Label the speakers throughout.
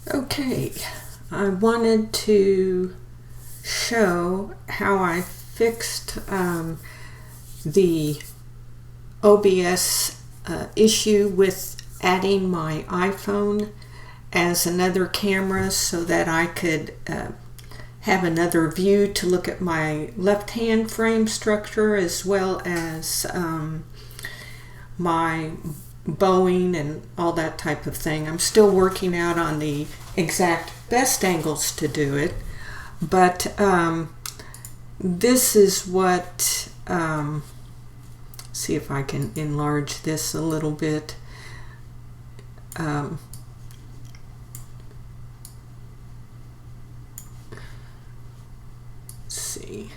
Speaker 1: Okay, I wanted to show how I fixed the OBS issue with adding my iPhone as another camera so that I could have another view to look at my left hand frame structure as well as my bowing and all that type of thing. I'm still working out on the exact best angles to do it, but this is what see if I can enlarge this a little bit. See,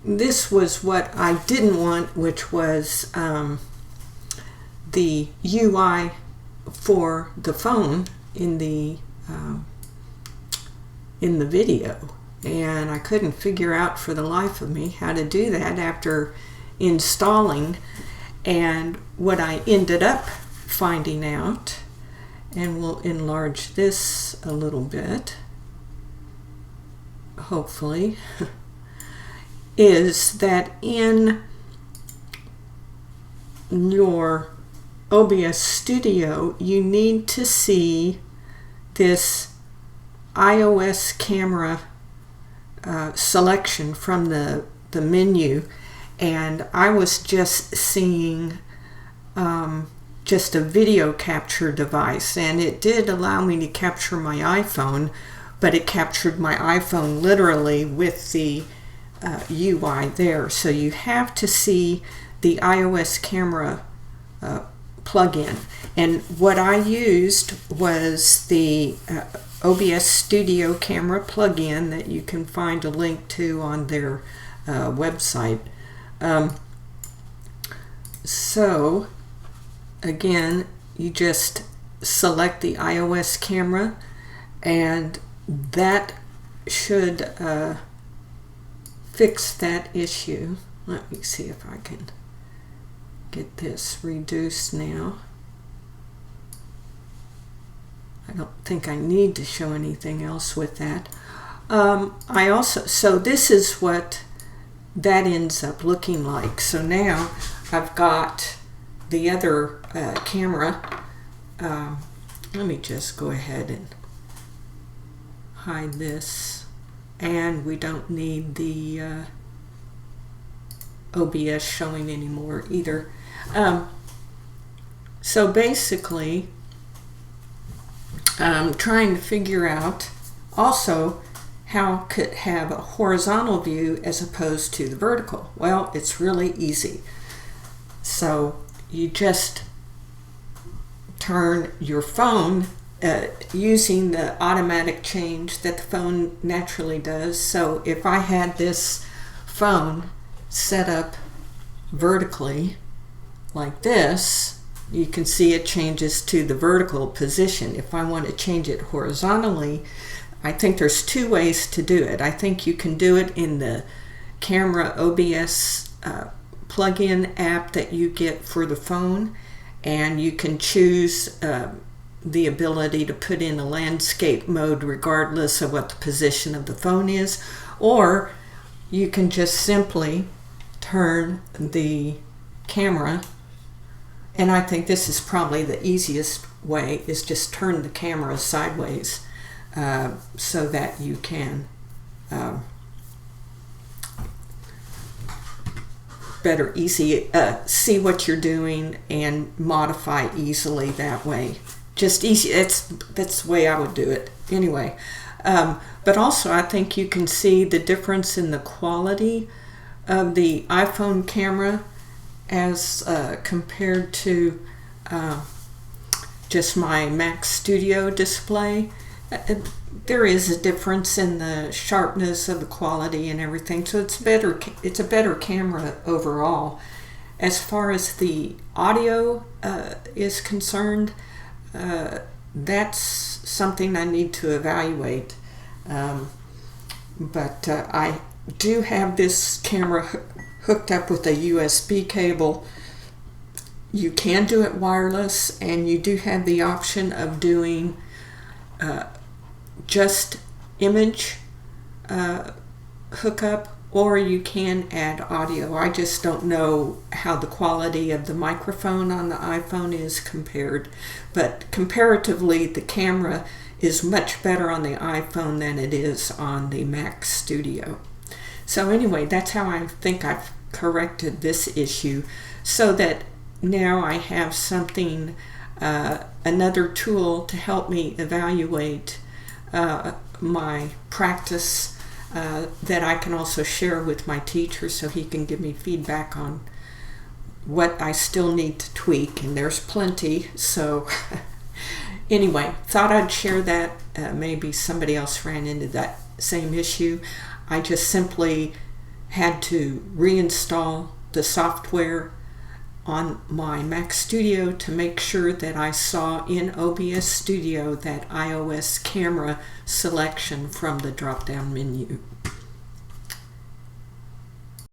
Speaker 1: this was what I didn't want, which was the UI for the phone in the video, and I couldn't figure out for the life of me how to do that after installing. And what I ended up finding out, and we'll enlarge this a little bit hopefully, is that in your OBS Studio you need to see this iOS camera selection from the menu, and I was just seeing just a video capture device, and it did allow me to capture my iPhone, but it captured my iPhone literally with the UI there. So you have to see the iOS camera plugin, and what I used was the OBS Studio camera plugin that you can find a link to on their website. So again, you just select the iOS camera, and that should fix that issue. Let me see if I can get this reduced now. I don't think I need to show anything else with that. So this is what that ends up looking like. So now I've got the other camera. Let me just go ahead and hide this, and we don't need the OBS showing anymore either. So basically I'm trying to figure out also how could have a horizontal view as opposed to the vertical. Well, it's really easy. So you just turn your phone using the automatic change that the phone naturally does. So if I had this phone set up vertically like this, you can see it changes to the vertical position. If I want to change it horizontally, I think there's two ways to do it. I think you can do it in the camera OBS plugin app that you get for the phone, and you can choose the ability to put in a landscape mode regardless of what the position of the phone is, or you can just simply turn the camera, and I think this is probably the easiest way, is just turn the camera sideways so that you can see what you're doing and modify easily that way. Just easy. That's the way I would do it anyway. But also I think you can see the difference in the quality of the iPhone camera as compared to just my Mac Studio display. There is a difference in the sharpness of the quality and everything, so it's better. It's a better camera overall. As far as the audio is concerned, that's something I need to evaluate. But I do have this camera hooked up with a USB cable. You can do it wireless, and you do have the option of doing just image hookup, or you can add audio. I just don't know how the quality of the microphone on the iPhone is compared, but comparatively the camera is much better on the iPhone than it is on the Mac Studio. So anyway, that's how I think I've corrected this issue, so that now I have something, another tool to help me evaluate my practice, that I can also share with my teacher so he can give me feedback on what I still need to tweak, and there's plenty. So anyway, thought I'd share that. Maybe somebody else ran into that same issue. I just simply had to reinstall the software on my Mac Studio to make sure that I saw in OBS Studio that iOS camera selection from the drop-down menu.